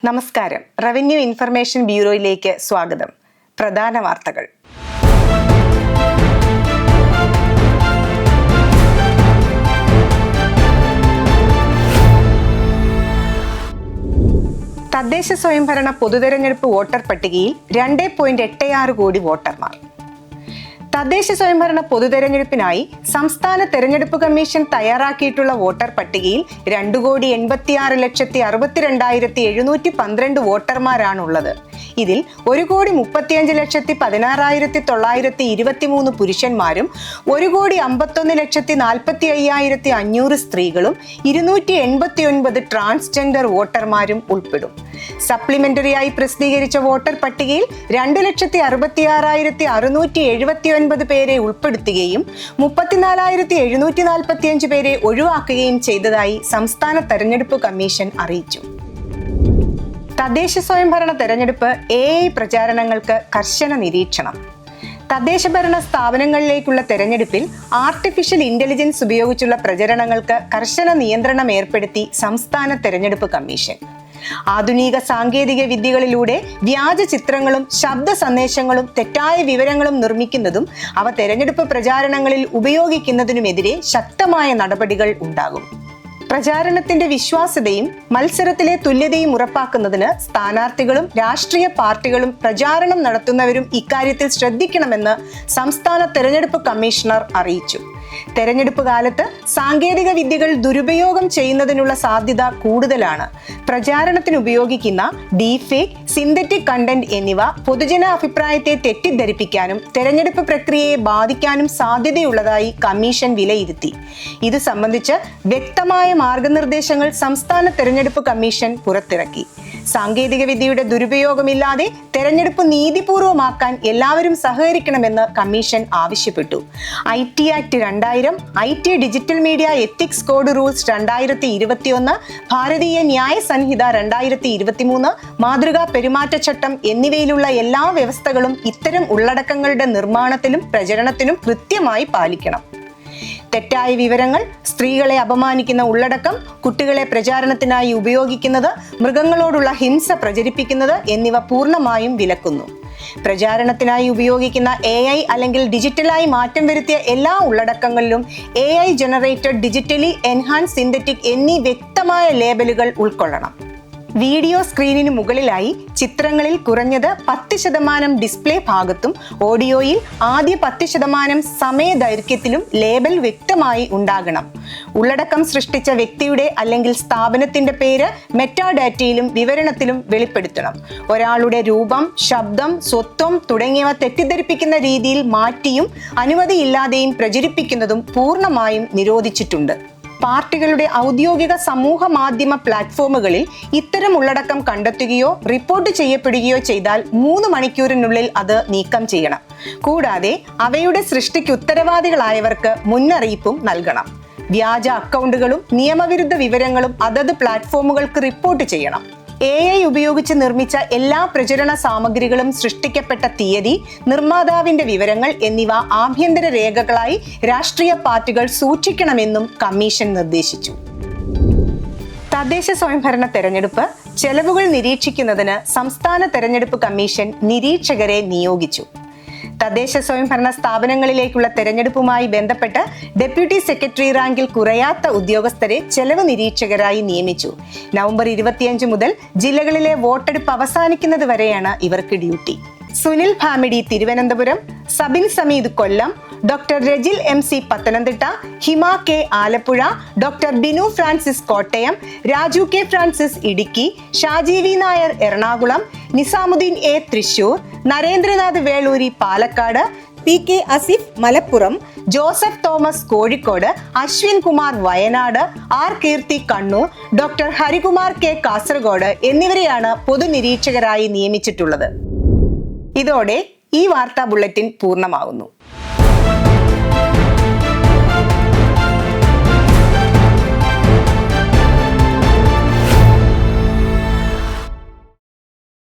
നമസ്കാരം. Revenue information ബ്യൂറോയിലേക്ക് സ്വാഗതം. പ്രധാന വാർത്തകൾ. തദ്ദേശ സ്വയംഭരണ പൊതുതെരഞ്ഞെടുപ്പ് വോട്ടർ പട്ടികയിൽ 2.86 കോടി വോട്ടർമാർ. തദ്ദേശ സ്വയംഭരണ പൊതുതെരഞ്ഞെടുപ്പിനായി സംസ്ഥാന തെരഞ്ഞെടുപ്പ് കമ്മീഷൻ തയ്യാറാക്കിയിട്ടുള്ള വോട്ടർ പട്ടികയിൽ 2,86,62,712 വോട്ടർമാരാണുള്ളത്. ഇതിൽ 1,35,16,923 പുരുഷന്മാരും 1,51,45,500 സ്ത്രീകളും 289 ട്രാൻസ്ജെൻഡർ വോട്ടർമാരും ഉൾപ്പെടും. സപ്ലിമെന്ററിയായി പ്രസിദ്ധീകരിച്ച വോട്ടർ പട്ടികയിൽ 2,66,679 പേരെ ഉൾപ്പെടുത്തുകയും 34,745 പേരെ ഒഴിവാക്കുകയും ചെയ്തതായി സംസ്ഥാന തെരഞ്ഞെടുപ്പ് കമ്മീഷൻ അറിയിച്ചു. തദ്ദേശ സ്വയംഭരണ തെരഞ്ഞെടുപ്പ് AI പ്രചാരണങ്ങൾക്ക് കർശന നിരീക്ഷണം. തദ്ദേശ ഭരണ സ്ഥാപനങ്ങളിലേക്കുള്ള തെരഞ്ഞെടുപ്പിൽ ആർട്ടിഫിഷ്യൽ ഇന്റലിജൻസ് ഉപയോഗിച്ചുള്ള പ്രചരണങ്ങൾക്ക് കർശന നിയന്ത്രണം ഏർപ്പെടുത്തി സംസ്ഥാന തെരഞ്ഞെടുപ്പ് കമ്മീഷൻ. ആധുനിക സാങ്കേതിക വിദ്യകളിലൂടെ വ്യാജ ചിത്രങ്ങളും ശബ്ദ സന്ദേശങ്ങളും തെറ്റായ വിവരങ്ങളും നിർമ്മിക്കുന്നതും അവ തെരഞ്ഞെടുപ്പ് പ്രചാരണങ്ങളിൽ ഉപയോഗിക്കുന്നതിനുമെതിരെ ശക്തമായ നടപടികൾ ഉണ്ടാകും. പ്രചാരണത്തിന്റെ വിശ്വാസ്യതയും മത്സരത്തിലെ തുല്യതയും ഉറപ്പാക്കുന്നതിന് സ്ഥാനാർത്ഥികളും രാഷ്ട്രീയ പാർട്ടികളും പ്രചാരണം നടത്തുന്നവരും ഇക്കാര്യത്തിൽ ശ്രദ്ധിക്കണമെന്ന് സംസ്ഥാന തെരഞ്ഞെടുപ്പ് കമ്മീഷണർ അറിയിച്ചു. തെരഞ്ഞെടുപ്പ് കാലത്ത് സാങ്കേതിക വിദ്യകൾ ദുരുപയോഗം ചെയ്യുന്നതിനുള്ള സാധ്യത കൂടുതലാണ്. പ്രചാരണത്തിന് ഉപയോഗിക്കുന്ന ഡീഫേക്ക്, സിന്തറ്റിക് കണ്ടന്റ് എന്നിവ പൊതുജന അഭിപ്രായത്തെ തെറ്റിദ്ധരിപ്പിക്കാനും തെരഞ്ഞെടുപ്പ് പ്രക്രിയയെ ബാധിക്കാനും സാധ്യതയുള്ളതായി കമ്മീഷൻ വിലയിരുത്തി. ഇത് സംബന്ധിച്ച് വ്യക്തമായ മാർഗനിർദ്ദേശങ്ങൾ സംസ്ഥാന തെരഞ്ഞെടുപ്പ് കമ്മീഷൻ പുറത്തിറക്കി. സാങ്കേതിക വിദ്യയുടെ ദുരുപയോഗമില്ലാതെ തെരഞ്ഞെടുപ്പ് നീതിപൂർവമാക്കാൻ എല്ലാവരും സഹകരിക്കണമെന്ന് കമ്മീഷൻ ആവശ്യപ്പെട്ടു. IT act 2000, IT digital media ethics code rules 2021, ഭാരതീയ ന്യായ സംഹിത 2023, മാതൃകാ പെരുമാറ്റച്ചട്ടം എന്നിവയിലുള്ള എല്ലാ വ്യവസ്ഥകളും ഇത്തരം ഉള്ളടക്കങ്ങളുടെ നിർമ്മാണത്തിലും പ്രചരണത്തിനും കൃത്യമായി പാലിക്കണം. തെറ്റായ വിവരങ്ങൾ, സ്ത്രീകളെ അപമാനിക്കുന്ന ഉള്ളടക്കം, കുട്ടികളെ പ്രചാരണത്തിനായി ഉപയോഗിക്കുന്നത്, മൃഗങ്ങളോടുള്ള ഹിംസ പ്രചരിപ്പിക്കുന്നത് എന്നിവ പൂർണ്ണമായും വിലക്കുന്നു. പ്രചാരണത്തിനായി ഉപയോഗിക്കുന്ന AI അല്ലെങ്കിൽ ഡിജിറ്റലായി മാറ്റം വരുത്തിയ എല്ലാ ഉള്ളടക്കങ്ങളിലും AI generated, digitally enhance, synthetic എന്നീ വ്യക്തമായ ലേബലുകൾ ഉൾക്കൊള്ളണം. വീഡിയോ സ്ക്രീനിന് മുകളിലായി ചിത്രങ്ങളിൽ കുറഞ്ഞത് 10% ഡിസ്പ്ലേ ഭാഗത്തും ഓഡിയോയിൽ ആദ്യ 10% സമയദൈർഘ്യത്തിലും ലേബൽ വ്യക്തമായി ഉണ്ടാകണം. ഉള്ളടക്കം സൃഷ്ടിച്ച വ്യക്തിയുടെ അല്ലെങ്കിൽ സ്ഥാപനത്തിന്റെ പേര് മെറ്റാഡാറ്റയിലും വിവരണത്തിലും വെളിപ്പെടുത്തണം. ഒരാളുടെ രൂപം, ശബ്ദം, സ്വത്വം തുടങ്ങിയവ തെറ്റിദ്ധരിപ്പിക്കുന്ന രീതിയിൽ മാറ്റിയും അനുമതിയില്ലാതെയും പ്രചരിപ്പിക്കുന്നതും പൂർണ്ണമായും നിരോധിച്ചിട്ടുണ്ട്. പാർട്ടികളുടെ ഔദ്യോഗിക സമൂഹ മാധ്യമ പ്ലാറ്റ്ഫോമുകളിൽ ഇത്തരം ഉള്ളടക്കം കണ്ടെത്തുകയോ റിപ്പോർട്ട് ചെയ്യപ്പെടുകയോ ചെയ്താൽ 3 മണിക്കൂറിനുള്ളിൽ അത് നീക്കം ചെയ്യണം. കൂടാതെ അവയുടെ സൃഷ്ടിക്ക് ഉത്തരവാദികളായവർക്ക് മുന്നറിയിപ്പും നൽകണം. വ്യാജ അക്കൗണ്ടുകളും നിയമവിരുദ്ധ വിവരങ്ങളും അതത് പ്ലാറ്റ്ഫോമുകൾക്ക് റിപ്പോർട്ട് ചെയ്യണം. AI ഉപയോഗിച്ച് നിർമ്മിച്ച എല്ലാ പ്രചരണ സാമഗ്രികളും സൃഷ്ടിക്കപ്പെട്ട തീയതി, നിർമ്മാതാവിന്റെ വിവരങ്ങൾ എന്നിവ ആഭ്യന്തര രേഖകളായി രാഷ്ട്രീയ പാർട്ടികൾ സൂക്ഷിക്കണമെന്നും കമ്മീഷൻ നിർദ്ദേശിച്ചു. തദ്ദേശ സ്വയംഭരണ തെരഞ്ഞെടുപ്പ് ചെലവുകൾ നിരീക്ഷിക്കുന്നതിന് സംസ്ഥാന തെരഞ്ഞെടുപ്പ് കമ്മീഷൻ നിരീക്ഷകരെ നിയോഗിച്ചു. തദ്ദേശ സ്വയംഭരണ സ്ഥാപനങ്ങളിലേക്കുള്ള തെരഞ്ഞെടുപ്പുമായി ബന്ധപ്പെട്ട് ഡെപ്യൂട്ടി സെക്രട്ടറി റാങ്കിൽ കുറയാത്ത ഉദ്യോഗസ്ഥരെ ചെലവ് നിരീക്ഷകരായി നിയമിച്ചു. നവംബർ 25 മുതൽ ജില്ലകളിലെ വോട്ടെടുപ്പ് അവസാനിക്കുന്നത് വരെയാണ് ഇവർക്ക് duty. Sunil Bhamidi Thiruvananthapuram, Sabin Sameed Kollam, doctor Rajil MC Pathanamthitta, Hima K Alappuzha, doctor Binu Francis Kottayam, Raju K Francis Idukki, Shaji V Nair Ernakulam, Nizamuddin A Thrissur, Narendranath Veluri Palakkad, PK Asif Malappuram, Joseph Thomas Kozhikode, Ashwin Kumar Wayanad, R Keerthi Kannur, doctor Harikumar K Kasaragod എന്നിവരെയാണ് പൊതുനിരീക്ഷകരായി നിയമിച്ചിട്ടുള്ളത്. ഇതോടെ ഈ വാർത്താ ബുള്ളറ്റിൻ പൂർണ്ണമാകുന്നു.